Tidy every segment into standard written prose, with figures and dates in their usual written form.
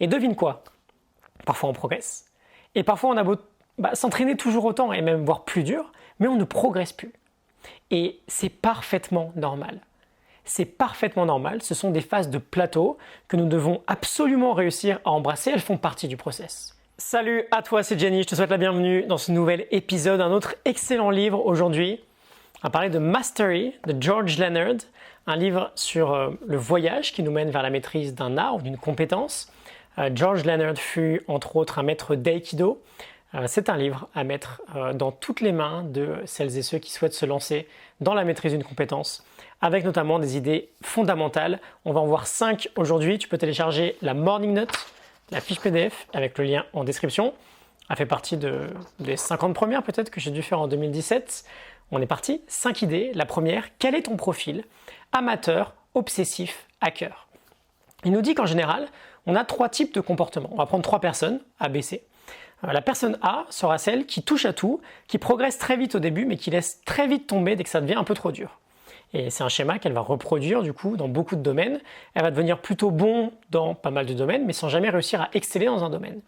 Et devine quoi? Parfois on progresse, et parfois on a beau s'entraîner toujours autant, et même voire plus dur, mais on ne progresse plus. Et c'est parfaitement normal. C'est parfaitement normal, ce sont des phases de plateau que nous devons absolument réussir à embrasser, elles font partie du process. Salut à toi, c'est Jenny, je te souhaite la bienvenue dans ce nouvel épisode, un autre excellent livre aujourd'hui. On va parler de Mastery de George Leonard, un livre sur le voyage qui nous mène vers la maîtrise d'un art ou d'une compétence. George Leonard fut entre autres un maître d'aïkido. C'est un livre à mettre dans toutes les mains de celles et ceux qui souhaitent se lancer dans la maîtrise d'une compétence, avec notamment des idées fondamentales. On va en voir 5 aujourd'hui. Tu peux télécharger la Morning Note, la fiche PDF avec le lien en description. Elle fait partie des 50 premières peut-être que j'ai dû faire en 2017. On est parti, 5 idées. La première, quel est ton profil? Amateur, obsessif, hacker. Il nous dit qu'en général, on a 3 types de comportements. On va prendre 3 personnes, A, B, C. La personne A sera celle qui touche à tout, qui progresse très vite au début, mais qui laisse très vite tomber dès que ça devient un peu trop dur. Et c'est un schéma qu'elle va reproduire du coup dans beaucoup de domaines. Elle va devenir plutôt bon dans pas mal de domaines, mais sans jamais réussir à exceller dans un domaine.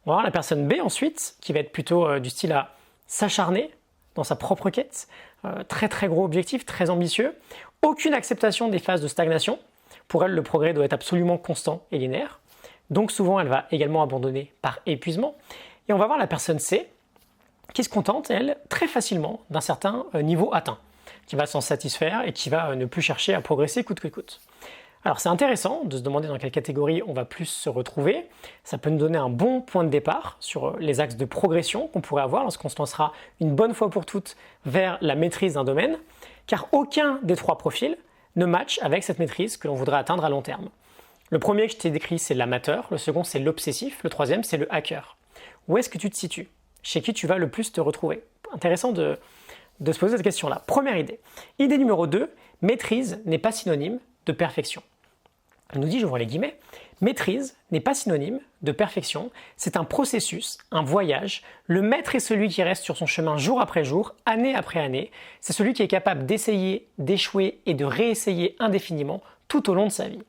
On va voir la personne B ensuite, qui va être plutôt du style à s'acharner dans sa propre quête, très très gros objectif, très ambitieux, aucune acceptation des phases de stagnation. Pour elle, le progrès doit être absolument constant et linéaire. Donc souvent, elle va également abandonner par épuisement. Et on va voir la personne C, qui se contente, elle, très facilement d'un certain niveau atteint, qui va s'en satisfaire et qui va ne plus chercher à progresser coûte que coûte. Alors c'est intéressant de se demander dans quelle catégorie on va plus se retrouver. Ça peut nous donner un bon point de départ sur les axes de progression qu'on pourrait avoir lorsqu'on se lancera une bonne fois pour toutes vers la maîtrise d'un domaine, car aucun des 3 profils ne match avec cette maîtrise que l'on voudrait atteindre à long terme. Le premier que je t'ai décrit, c'est l'amateur, le second, c'est l'obsessif, le troisième, c'est le hacker. Où est-ce que tu te situes? Chez qui tu vas le plus te retrouver? Intéressant de se poser cette question-là. Première idée. Idée numéro 2, maîtrise n'est pas synonyme de perfection. Il nous dit, j'ouvre les guillemets, maîtrise n'est pas synonyme de perfection, c'est un processus, un voyage. Le maître est celui qui reste sur son chemin jour après jour, année après année. C'est celui qui est capable d'essayer, d'échouer et de réessayer indéfiniment tout au long de sa vie.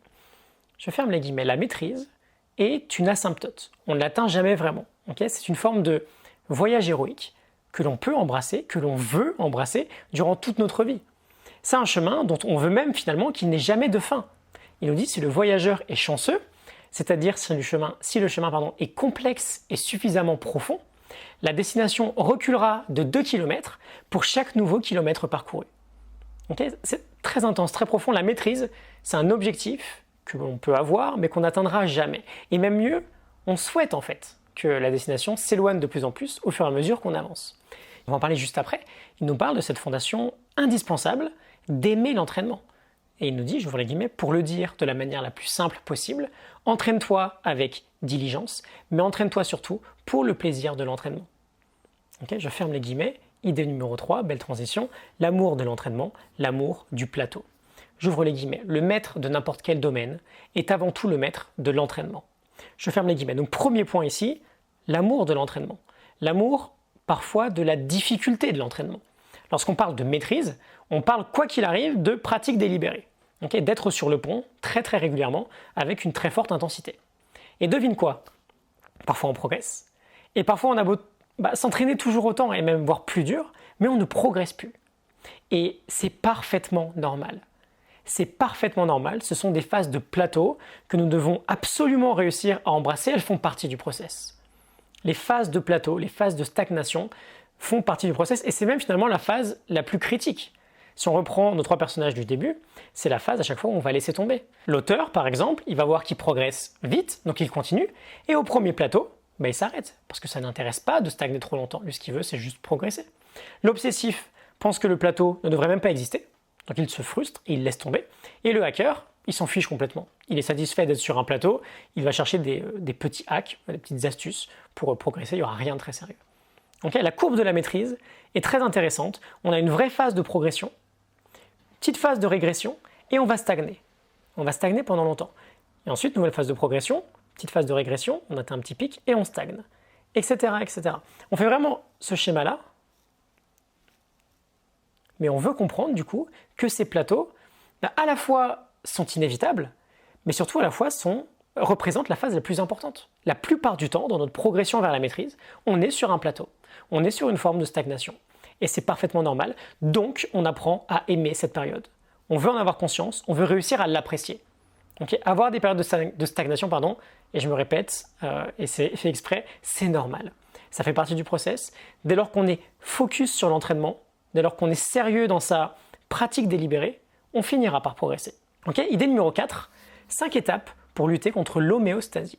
Je ferme les guillemets. La maîtrise est une asymptote. On ne l'atteint jamais vraiment. Okay, c'est une forme de voyage héroïque que l'on peut embrasser, que l'on veut embrasser durant toute notre vie. C'est un chemin dont on veut même finalement qu'il n'ait jamais de fin. Il nous dit si le voyageur est chanceux, c'est-à-dire si le chemin est complexe et suffisamment profond, la destination reculera de 2 km pour chaque nouveau kilomètre parcouru. Okay, c'est très intense, très profond. La maîtrise, c'est un objectif que l'on peut avoir, mais qu'on n'atteindra jamais. Et même mieux, on souhaite en fait que la destination s'éloigne de plus en plus au fur et à mesure qu'on avance. On va en parler juste après. Il nous parle de cette fondation indispensable d'aimer l'entraînement. Et il nous dit, j'ouvre les guillemets, pour le dire de la manière la plus simple possible, entraîne-toi avec diligence, mais entraîne-toi surtout pour le plaisir de l'entraînement. Okay, je ferme les guillemets. Idée numéro 3, belle transition, l'amour de l'entraînement, l'amour du plateau. J'ouvre les guillemets, le maître de n'importe quel domaine est avant tout le maître de l'entraînement. Je ferme les guillemets. Donc premier point ici, l'amour de l'entraînement. L'amour parfois de la difficulté de l'entraînement. Lorsqu'on parle de maîtrise, on parle quoi qu'il arrive de pratique délibérée. Okay, d'être sur le pont très très régulièrement avec une très forte intensité. Et devine quoi? Parfois on progresse, et parfois on a beau s'entraîner toujours autant et même voire plus dur, mais on ne progresse plus. Et c'est parfaitement normal. C'est parfaitement normal, ce sont des phases de plateau que nous devons absolument réussir à embrasser, elles font partie du process. Les phases de plateau, les phases de stagnation font partie du process et c'est même finalement la phase la plus critique. Si on reprend nos 3 personnages du début, c'est la phase à chaque fois où on va laisser tomber. L'auteur, par exemple, il va voir qu'il progresse vite, donc il continue, et au premier plateau, il s'arrête, parce que ça n'intéresse pas de stagner trop longtemps. Lui, ce qu'il veut, c'est juste progresser. L'obsessif pense que le plateau ne devrait même pas exister, donc il se frustre et il laisse tomber. Et le hacker, il s'en fiche complètement. Il est satisfait d'être sur un plateau, il va chercher des petits hacks, des petites astuces pour progresser, il n'y aura rien de très sérieux. Okay, la courbe de la maîtrise est très intéressante. On a une vraie phase de progression, petite phase de régression, et on va stagner. On va stagner pendant longtemps. Et ensuite, nouvelle phase de progression, petite phase de régression, on atteint un petit pic et on stagne, etc., etc. On fait vraiment ce schéma-là, mais on veut comprendre du coup que ces plateaux, à la fois sont inévitables, mais surtout à la fois sont représente la phase la plus importante. La plupart du temps, dans notre progression vers la maîtrise, on est sur un plateau, on est sur une forme de stagnation. Et c'est parfaitement normal, donc on apprend à aimer cette période. On veut en avoir conscience, on veut réussir à l'apprécier. Okay, avoir des périodes de stagnation, et je me répète, et c'est fait exprès, c'est normal. Ça fait partie du process. Dès lors qu'on est focus sur l'entraînement, dès lors qu'on est sérieux dans sa pratique délibérée, on finira par progresser. Okay, idée numéro 4, 5 étapes pour lutter contre l'homéostasie.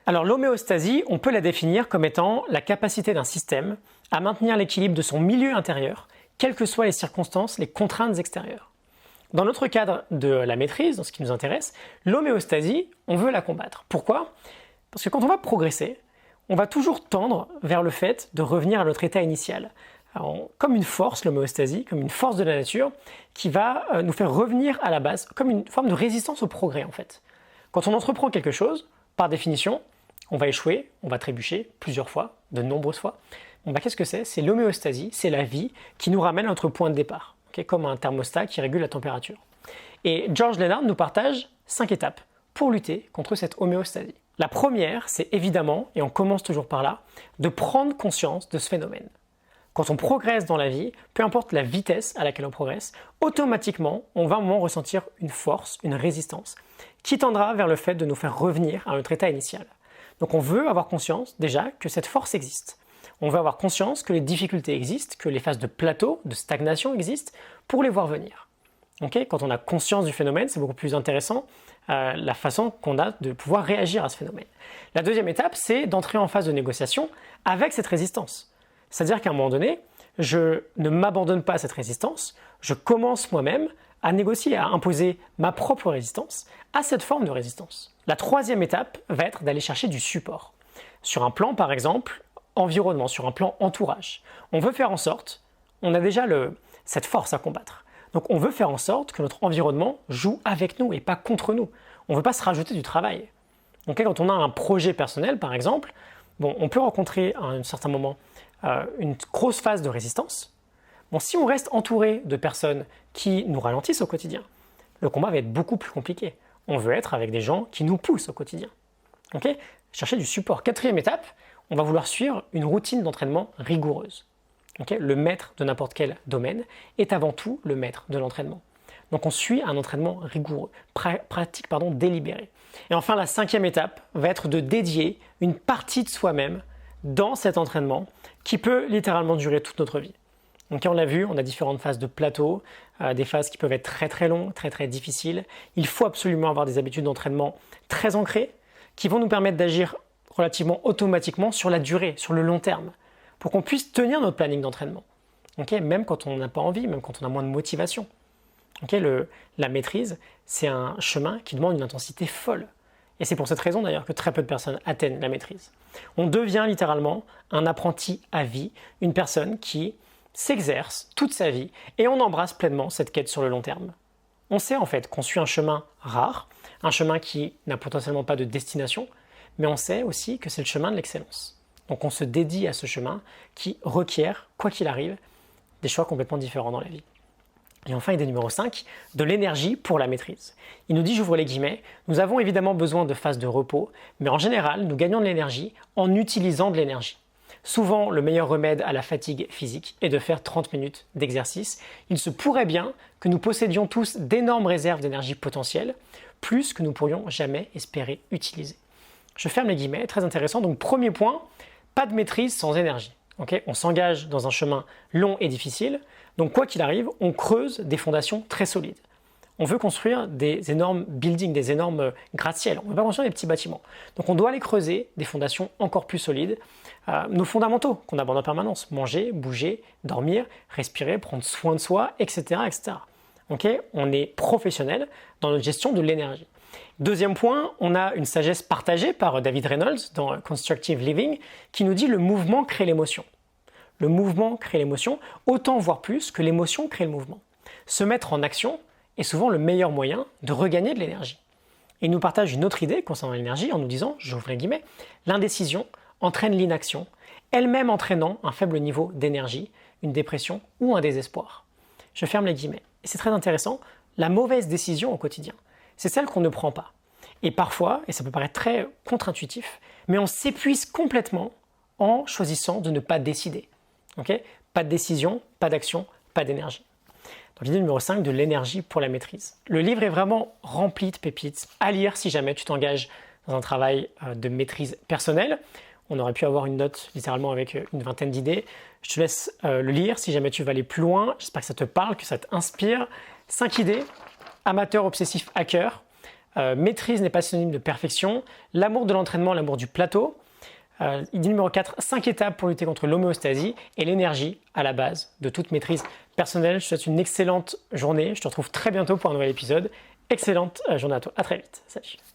Alors l'homéostasie, on peut la définir comme étant la capacité d'un système à maintenir l'équilibre de son milieu intérieur, quelles que soient les circonstances, les contraintes extérieures. Dans notre cadre de la maîtrise, dans ce qui nous intéresse, l'homéostasie, on veut la combattre. Pourquoi ? Parce que quand on va progresser, on va toujours tendre vers le fait de revenir à notre état initial. Alors, comme une force, l'homéostasie, comme une force de la nature, qui va nous faire revenir à la base, comme une forme de résistance au progrès en fait. Quand on entreprend quelque chose, par définition, on va échouer, on va trébucher plusieurs fois, de nombreuses fois. Qu'est-ce que c'est ? C'est l'homéostasie, c'est la vie qui nous ramène à notre point de départ. Comme un thermostat qui régule la température. Et George Lennard nous partage 5 étapes pour lutter contre cette homéostasie. La première, c'est évidemment, et on commence toujours par là, de prendre conscience de ce phénomène. Quand on progresse dans la vie, peu importe la vitesse à laquelle on progresse, automatiquement, on va à un moment ressentir une force, une résistance, qui tendra vers le fait de nous faire revenir à notre état initial. Donc on veut avoir conscience déjà que cette force existe. On veut avoir conscience que les difficultés existent, que les phases de plateau, de stagnation existent, pour les voir venir. Quand on a conscience du phénomène, c'est beaucoup plus intéressant la façon qu'on a de pouvoir réagir à ce phénomène. La deuxième étape, c'est d'entrer en phase de négociation avec cette résistance. C'est-à-dire qu'à un moment donné, je ne m'abandonne pas à cette résistance, je commence moi-même à négocier, à imposer ma propre résistance à cette forme de résistance. La troisième étape va être d'aller chercher du support. Sur un plan, par exemple, environnement, sur un plan entourage. On veut faire en sorte, on a déjà cette force à combattre. Donc on veut faire en sorte que notre environnement joue avec nous et pas contre nous. On ne veut pas se rajouter du travail. Quand on a un projet personnel, par exemple, on peut rencontrer à un certain moment une grosse phase de résistance. Si on reste entouré de personnes qui nous ralentissent au quotidien, le combat va être beaucoup plus compliqué. On veut être avec des gens qui nous poussent au quotidien. Chercher du support. Quatrième étape, on va vouloir suivre une routine d'entraînement rigoureuse. Le maître de n'importe quel domaine est avant tout le maître de l'entraînement. Donc on suit un entraînement rigoureux, pratique délibérée. Et enfin, la cinquième étape va être de dédier une partie de soi-même dans cet entraînement qui peut littéralement durer toute notre vie. On l'a vu, on a différentes phases de plateau, des phases qui peuvent être très très longues, très très difficiles. Il faut absolument avoir des habitudes d'entraînement très ancrées qui vont nous permettre d'agir relativement automatiquement sur la durée, sur le long terme, pour qu'on puisse tenir notre planning d'entraînement. Même quand on n'a pas envie, même quand on a moins de motivation. La maîtrise, c'est un chemin qui demande une intensité folle. Et c'est pour cette raison d'ailleurs que très peu de personnes atteignent la maîtrise. On devient littéralement un apprenti à vie, une personne qui s'exerce toute sa vie et on embrasse pleinement cette quête sur le long terme. On sait en fait qu'on suit un chemin rare, un chemin qui n'a potentiellement pas de destination, mais on sait aussi que c'est le chemin de l'excellence. Donc on se dédie à ce chemin qui requiert, quoi qu'il arrive, des choix complètement différents dans la vie. Et enfin, idée numéro 5, de l'énergie pour la maîtrise. Il nous dit, j'ouvre les guillemets, nous avons évidemment besoin de phases de repos, mais en général, nous gagnons de l'énergie en utilisant de l'énergie. Souvent, le meilleur remède à la fatigue physique est de faire 30 minutes d'exercice. Il se pourrait bien que nous possédions tous d'énormes réserves d'énergie potentielle, plus que nous pourrions jamais espérer utiliser. Je ferme les guillemets, très intéressant. Donc premier point, pas de maîtrise sans énergie. On s'engage dans un chemin long et difficile, donc quoi qu'il arrive, on creuse des fondations très solides. On veut construire des énormes buildings, des énormes gratte-ciel, on ne veut pas construire des petits bâtiments. Donc on doit aller creuser des fondations encore plus solides, nos fondamentaux qu'on aborde en permanence, manger, bouger, dormir, respirer, prendre soin de soi, etc. etc. On est professionnel dans notre gestion de l'énergie. Deuxième point, on a une sagesse partagée par David Reynolds dans Constructive Living qui nous dit le mouvement crée l'émotion. Le mouvement crée l'émotion, autant voire plus que l'émotion crée le mouvement. Se mettre en action est souvent le meilleur moyen de regagner de l'énergie. Et il nous partage une autre idée concernant l'énergie en nous disant, j'ouvre les guillemets, l'indécision entraîne l'inaction, elle-même entraînant un faible niveau d'énergie, une dépression ou un désespoir. Je ferme les guillemets. Et c'est très intéressant, la mauvaise décision au quotidien, c'est celle qu'on ne prend pas. Et parfois, et ça peut paraître très contre-intuitif, mais on s'épuise complètement en choisissant de ne pas décider. Okay? Pas de décision, pas d'action, pas d'énergie. Donc l'idée numéro 5 de l'énergie pour la maîtrise. Le livre est vraiment rempli de pépites à lire si jamais tu t'engages dans un travail de maîtrise personnelle. On aurait pu avoir une note littéralement avec une vingtaine d'idées. Je te laisse le lire si jamais tu veux aller plus loin. J'espère que ça te parle, que ça t'inspire. 5 idées. Amateur, obsessif, hacker. Maîtrise n'est pas synonyme de perfection. L'amour de l'entraînement, l'amour du plateau. Idée numéro 4, 5 étapes pour lutter contre l'homéostasie et l'énergie à la base de toute maîtrise personnelle. Je te souhaite une excellente journée. Je te retrouve très bientôt pour un nouvel épisode. Excellente journée à toi. À très vite. Salut.